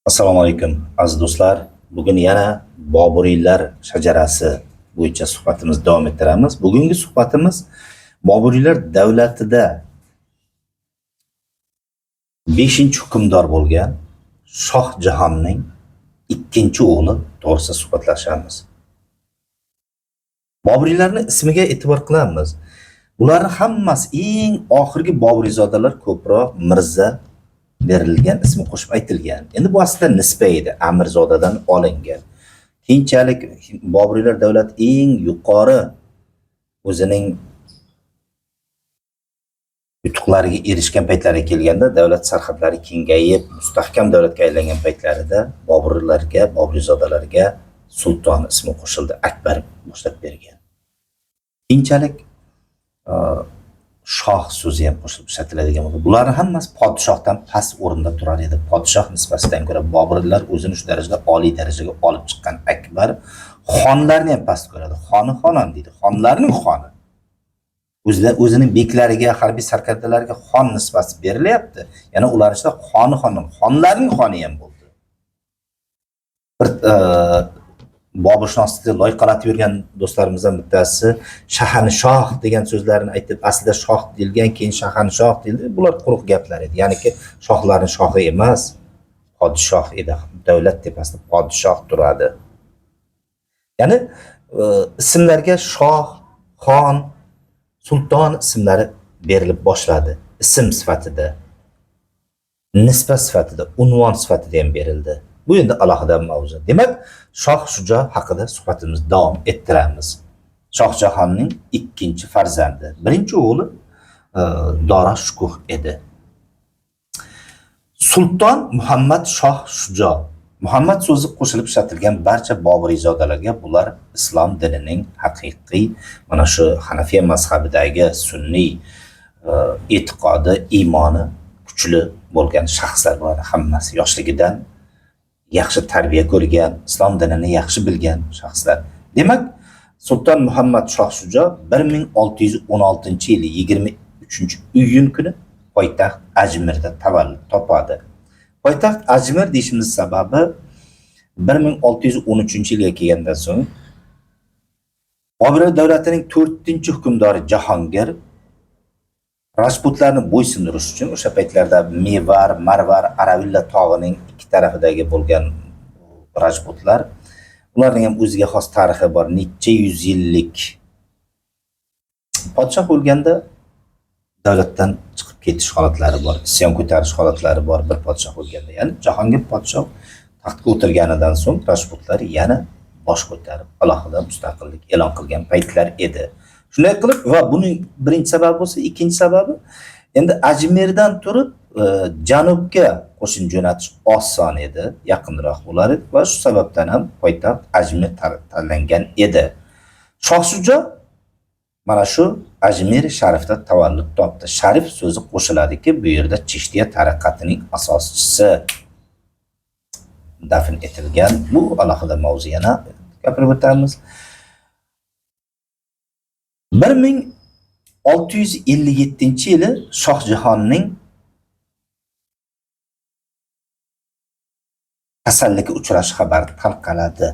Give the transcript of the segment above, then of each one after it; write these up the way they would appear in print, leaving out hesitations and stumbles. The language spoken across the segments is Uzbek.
Assalomu alaykum aziz do'stlar. Bugun yana Boburiylar shajarasi bo'yicha suhbatimizni davom ettiramiz. Bugungi suhbatimiz Boburiylar davlatida 5-hukmdor bo'lgan Shoh Jahonning ikkinchi o'g'li to'g'risida suhbatlashamiz. Boburiylarning ismiga e'tibor qilamiz. Ularning hammasi eng oxirgi Boburiyzodalar ko'proq Mirza berilgan, ismi qo'shib aytilgan. Endi bu aslida nisba edi, Amirzodadan olingan. Keyinchalik Boburiylar davlati eng yuqori o'zining yutuqlariga erishgan paytlariga kelganda, davlat sarhadlari kengayib, mustahkam davlatga aylangan paytlarida Boburiyzodalarga sulton ismi qo'shildi, Akbar boshlab bergan. Keyinchalik shoh so'zi ham qo'shilib ishlatiladigan bo'ldi. Bularning hammasi podshohdan past o'rinda turar edi. Podshoh nisbatidan ko'ra Boburlar o'zini shu darajada oliy darajaga olib chiqqan Akbar xonlarni ham past ko'radi. Xoni xonon deydi. Xonlarning xoni. O'zining beklariga, harbiy sarkardalarga xon nisbati berilyapti. Yana ular ichida xoni xonon, xonlarning xoni ham bo'ldi. Bir Boburshunoslikda loyqalatib yurgan do'stlarimizdan bittasi shahanshoh degan so'zlarni aytib, aslida shoh deyilgan, keyin shahanshoh deyildi. Bular quruq gaplar edi. Ya'niki shohlarning shohi emas, podshoh edi. Davlat tepasida podshoh turadi. Ya'ni ismlarga shoh, xon, sulton ismlari berilib boshladi. Ism sifatida, nisbat sifatida, unvon sifatida ham berildi. Bu endi alohida mavzu. Demak, Shoh Shujo haqida suhbatimizni davom ettiramiz. Shoh Jahonning ikkinchi farzandi. Birinchi o'g'li Dora Shukuh edi. Sulton Muhammad Shoh Shujo. Muhammad so'zi qo'shilib ishlatilgan barcha Boburiyzodalarga bular islom dinining haqiqiy, mana shu Hanafiya mazhabidagi sunniy e'tiqodi, iymoni kuchli bo'lgan shaxslar bo'ladi. Hammasi yoshligidan yaxshi tarbiya ko'rgan, islom dinini yaxshi bilgan shaxslar. Demak, Sulton Muhammad Shoh Shujo 1616-yili 23-iyun kuni poytaxt Ajmirda tavallud topadi. Poytaxt Ajmir deyishimiz sababi 1613-yilga kelgandan so'ng Boburlar davlatining 4-hukmdori Jahongir Rajputlarni bo'ysundirish uchun o'sha paytlarda Mevar, Marvar, Aravilla tog'ining ikki tarafidagi bo'lgan Rajputlar, ularning ham o'ziga xos tarixi bor, necha yuz yillik. Podshoh o'lganda davlatdan chiqib ketish holatlari bor, isyon ko'tarish holatlari bor bir podshoh o'lganda. Ya'ni Jahongir podshoh taxtga o'tirganidan so'ng Rajputlar yana bosh ko'tarib alohida mustaqillik e'lon qilgan paytlar edi. Shunday qilib va buning birinchi sababi bo'lsa, ikkinchi sababi endi Ajmerdan turib janubga qo'shin jo'natish oson edi, yaqinroq bo'lar edi va shu sababdan ham poytaxt Ajmer tanlangan edi. Shoh Shujo mana shu Ajmer sharifda tavallud topdi. Sharif so'zi qo'shiladiki, bu yerda Chishtiya tariqatining asoschisi dafn etilgan. Bu alohida mavzu, yana gapirib o'tamiz. 1657-yili Shoh Jahonning kasallikka uchrashi xabari tarqaladi.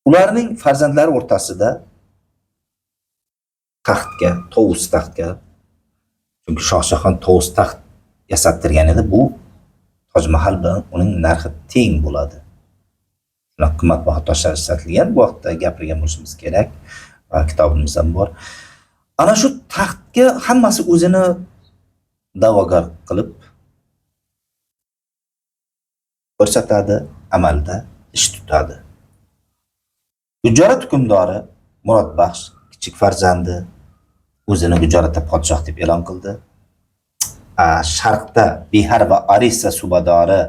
Ularning farzandlari o'rtasida taxtga, tovus taxtga, chunki Shoh Jahon tovus taxt yasattirgan edi, bu Toj Mahal bilan uning narxi teng bo'ladi. Shuna qimmatbaho toshlar ishlatilgan, bu vaqtda gapirgan bo'lishimiz kerak. Kitobimiz ham bor. Ana shu taxtga hammasi o'zini da'vogar qilib ko'rsatadi, amalda ish tutadi. Gujorat hukmdori Murodbaxsh kichik farzandi o'zini Gujoratda podshoh deb e'lon qildi. Sharqda Bihar va Orissa subadori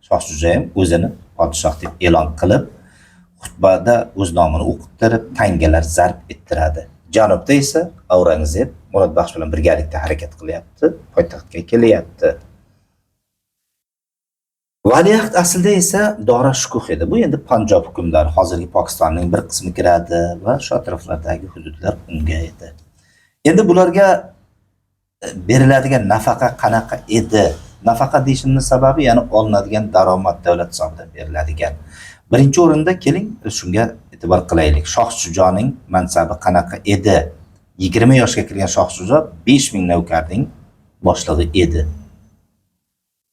Shoh Shujo ham o'zini podshoh deb e'lon qilib, xutbada o'z nomini o'qittirib, tangalar zarb ettiradi. Janubda esa Aurangzeb Murodbaxsh bilan birgalikda harakat qilyapti, poytaxtga kelyapti. Valiahd aslida esa Dora Shukuh edi. Bu endi Panjob hukmdori, hozirgi Pokistonning bir qismi kiradi va shu atroflardagi hududlar unga edi. Endi bularga beriladigan nafaqa qanaqa edi Nafaqa deyishimning sababi ya'ni olinadigan daromad davlat hisobidan beriladigan. Birinchi o'rinda keling shunga e'tibor qilaylik. Shoh Shujoning mansabi qanaqa edi? 20 yoshga kirgan Shoh Shujo 5000 navkarning boshlig'i edi.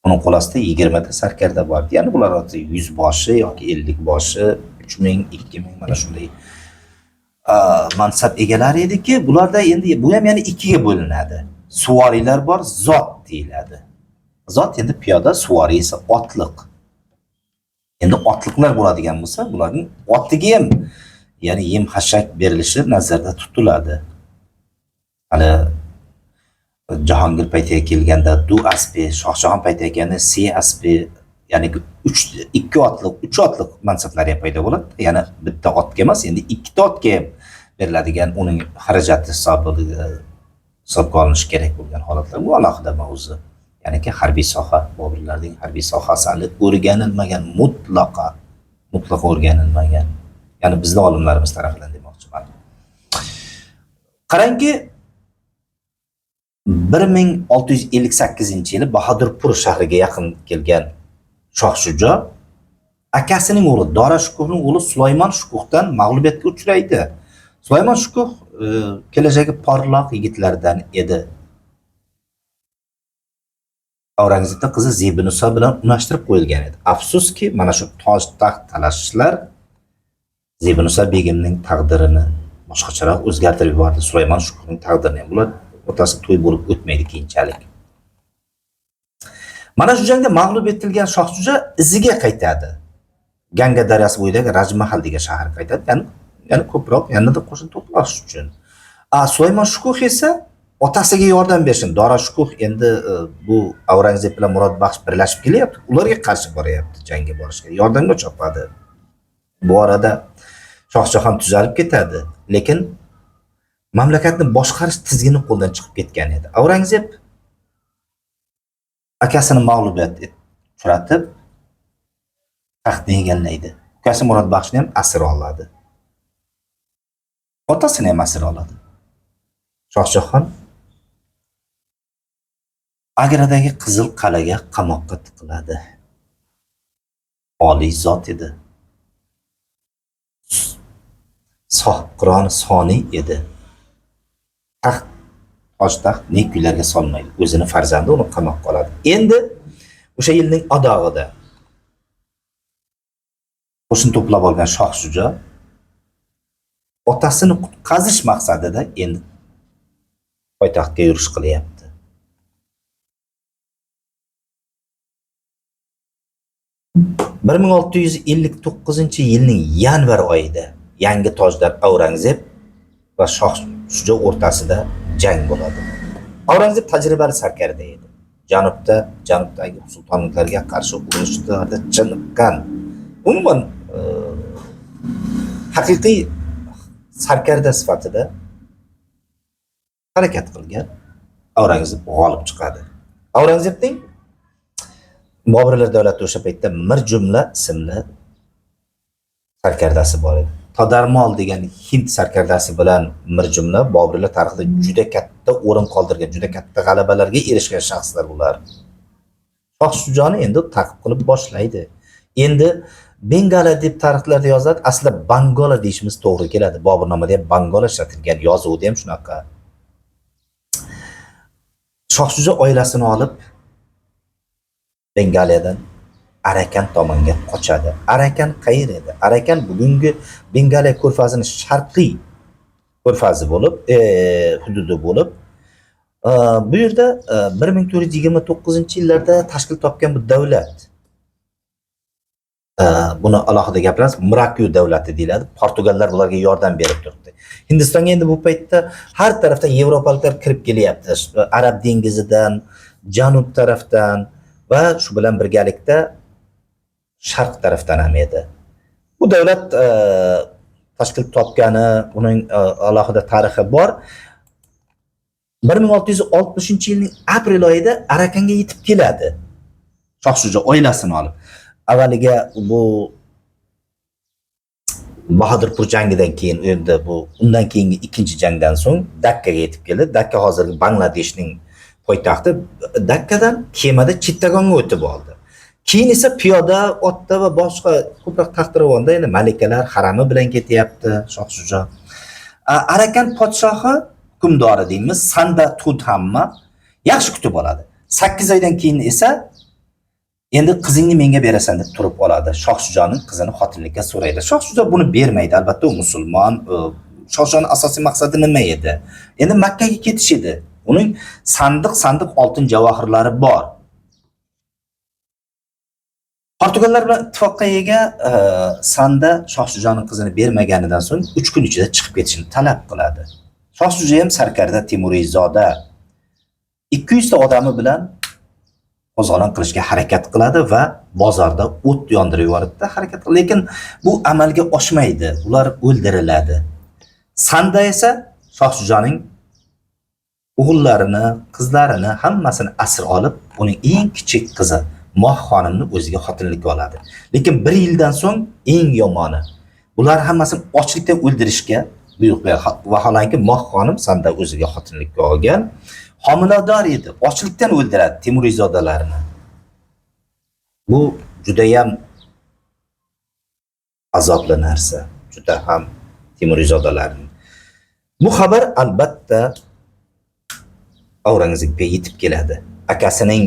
Uning qo'l ostida 20 ta sarkarda bor. Ya'ni bular orasida 100 boshi yoki 50 boshi, 3000, 2000 mana shunday mansab egalari ediki, bularda endi bu ham yana ikkiga bo'linadi. Suvariylar bor, zot deyiladi. Zot endi piyoda, suvariy esa otliq. Endi otliqlar bo'ladigan bo'lsa, bularning otiga ham ya'ni yem hashak berilishi nazarda tutiladi. Hali Jahongir paytiga kelganda du aspi, Shohjahon paytiga kelganda si aspi, ya'ni 2 otliq, 3 otliq mansablar ham paydo bo'ladi. Ya'ni bitta otga emas, endi 2 ta otga ham beriladigan uning xarajati hisobga olinishi kerak bo'lgan holatlar bu alohida mavzu. Ya'ni harbiy soha, Boburlarning harbiy sohasi hali o'rganilmagan, mutlaqo o'rganilmagan. Ya'ni bizning olimlarimiz tomonidan demoqchiman. Qarangki 1658-yili Bahodurpur shahriga yaqin kelgan Shoh Shujo akasining o'g'li Dora Shukuhning o'g'li Sulaymon Shukuhdan mag'lubiyatga uchraydi. Sulaymon Shukuh kelajagi porloq yigitlardan edi. Aurangzebning qizi Zebinuso bilan unashtirib qo'yilgan edi. Afsuski, mana shu toj taxt talashishlar Zebinuso begimning taqdirini boshqacharoq o'zgartirib yubordi. Sulaymon Shukuhning taqdirini ham bular otasi to'y bo'lib o'tmaydi keyinchalik. Mana shu jangda mag'lub etilgan Shoh Shujo iziga qaytadi. Ganga daryosi bo'yidagi Rajmahal degan shaharga qaytadi. Ya'ni ko'proq yanada qo'shin to'plash uchun. Sulaymon Shukuh esa otasiga yordam bersin. Dora Shukuh endi bu Aurangzeb bilan Murodbaxsh birlashib kelyapti. Ularga qarshi boryapti jangga borishga. Yordamga chopadi. Bu orada Shohjahon tuzalib ketadi, lekin mamlakatni boshqarish tizgini qo'ldan chiqib ketgan edi. Aurangzeb akasini mag'lubiyat uchratib taxtni egallaydi. Ukasi Murodbaxshni ham asir oladi. Otasini ham asir oladi. Shohjahon Agradagi Qizil qal'aga qamoqqa tiqiladi. Oliy zot edi. Sohibqiron soniy edi. Toshtaxt nekuylarga solmaydi. O'zini farzandi uni qamoqqa oladi. Endi o'sha yilning adog'ida qo'shin to'plab olgan Shoh Shujo otasini qutqazish maqsadida endi poytaxtga yurish qilyapti. Bir ming 659-yilning yanvar oyida yangi tojdor Aurangzeb va Shoh Shujo o'rtasida jang bo'ladi. Aurangzeb tajribali sarkarda edi. Janubdagi sultonliklarga qarshi urushlarda chiniqqan. Umuman haqiqiy sarkarda sifatida harakat qilgan Aurangzeb g'olib chiqadi. Aurangzebning Boburlar davlati o'sha paytda Mir Jumla ismli sarkardasi bor edi. Todarmol degan Hind sarkardasi bilan Mir Jumla Boburlar tarixida juda katta o'rin qoldirgan, juda katta g'alabalarga erishgan shaxslar ular. Shoh Shujoni endi ta'qib qilib boshlaydi. Endi Bengala deb tarixlarda yoziladi, aslida Bangola deyishimiz to'g'ri keladi. Boburnomada ham Bangola ishlatilgan, yozuvda ham shunaqa. Shoh Shujo oilasini olib Bengaliyadan Arakan tomonga qochadi. Arakan qayer edi? Arakan bugungi Bengaliya ko'rfazining sharqiy ko'rfazi bo'lib, hududi bo'lib, bu yerda 1429-yillarda tashkil topgan bu davlat. Buni alohida gapiramiz, Mirakiu davlati deyiladi. Portugallar bularga yordam berib turibdi. Hindistonga endi bu paytda har tarafdan yevropaliklar kirib kelyapti. Arab dengizidan, janub tarafdan va shu bilan birgalikda sharq tarafdan ham edi. Bu davlat tashkil topgani, uning alohida tarixi bor. 1660-yilning aprel oyida Arakanga yetib keladi. Shoh Shujo oilasini olib. Avvaliga bu Bahodurpur jangidan keyin undan keyingi ikkinchi jangdan so'ng Dakkaga yetib keldi. Dakka hozirgi Bangladeshning poytaxti Dakkadan kemada Chittagonga o'tib oldi. Keyin esa piyoda, otda va boshqa ko'proq taxtiravonda endi malikalar harami bilan ketyapti Shoh Shujo. Arakan podshohi hukmdori deymiz, Sanda Tudhamma yaxshi kutib oladi. 8 oydan keyin esa endi qizingni menga berasan deb turib oladi. Shoh Shujoning qizini xotinlikka so'raydi. Shoh Shujo buni bermaydi. Albatta u musulmon. Shoh Shujoning asosiy maqsadi nima edi? Endi Makka ga ketish edi. Uning sandiq oltin javohirlari bor. Portugallar bilan ittifoqqa ega Sanda Shoh Shujoning qizini bermaganidan so'ng 3 kun ichida chiqib ketishini talab qiladi. Shoh Shujo ham sarkarda Temuriyzoda 200 ta odami bilan qo'zg'olon qilishga harakat qiladi va bozorda o't yondirib yuboradi harakat qiladi. Lekin bu amalga oshmaydi. Ular o'ldiriladi. Sanda esa Shoh Shujoning o'g'illarini, qizlarini hammasini asir olib, uning eng kichik qizi Moh xonimni o'ziga xotinlikka oladi. Lekin 1 yildan so'ng eng yomoni, ular hammasini ochlikdan o'ldirishga buyruq beradi. Vaholanki Moh xonim Sanda o'ziga xotinlikka olgan, homilador edi. Ochlikdan o'ldiradi Temuriyzodalarini. Bu juda ham azobli narsa, juda ham Temuriyzodalarning. Bu xabar albatta Aurangzebga yetib keladi. Akasining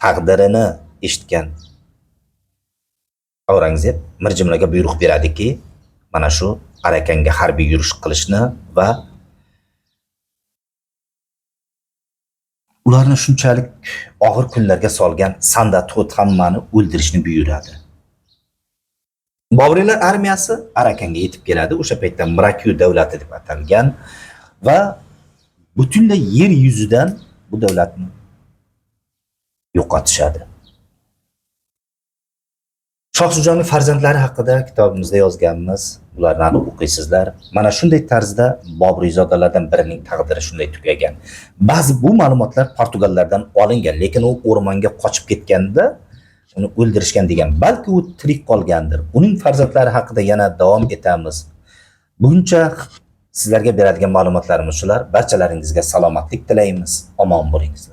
taqdirini eshitgan Aurangzeb Mirjimlarga buyruq beradiki, mana shu Arakanga harbiy yurish qilishni va ularni shunchalik og'ir kunlarga solgan Sanda Tudhammani o'ldirishni buyuradi. Bobriylar armiyasi Arakanga yetib keladi. O'sha paytda Mirakyu davlati deb atalgan va butunlay yer yuzidan bu davlatni yo'qotishadi. Shoh Shujoning farzandlari haqida kitobimizda yozganmiz. Ularni o'qiysizlar. Mana shunday tarzda Bobriyzodalardan birining taqdiri shunday tugagan. Ba'zi bu ma'lumotlar Portugallardan olingan, lekin u o'rmonga qochib ketganda uni o'ldirishgan degan. Balki u tirik qolgandir. Uning farzandlari haqida yana davom etamiz. Buguncha sizlarga beradigan ma'lumotlarimiz shular. Barchalaringizga salomatlik tilaymiz. Omon bo'lingizlar.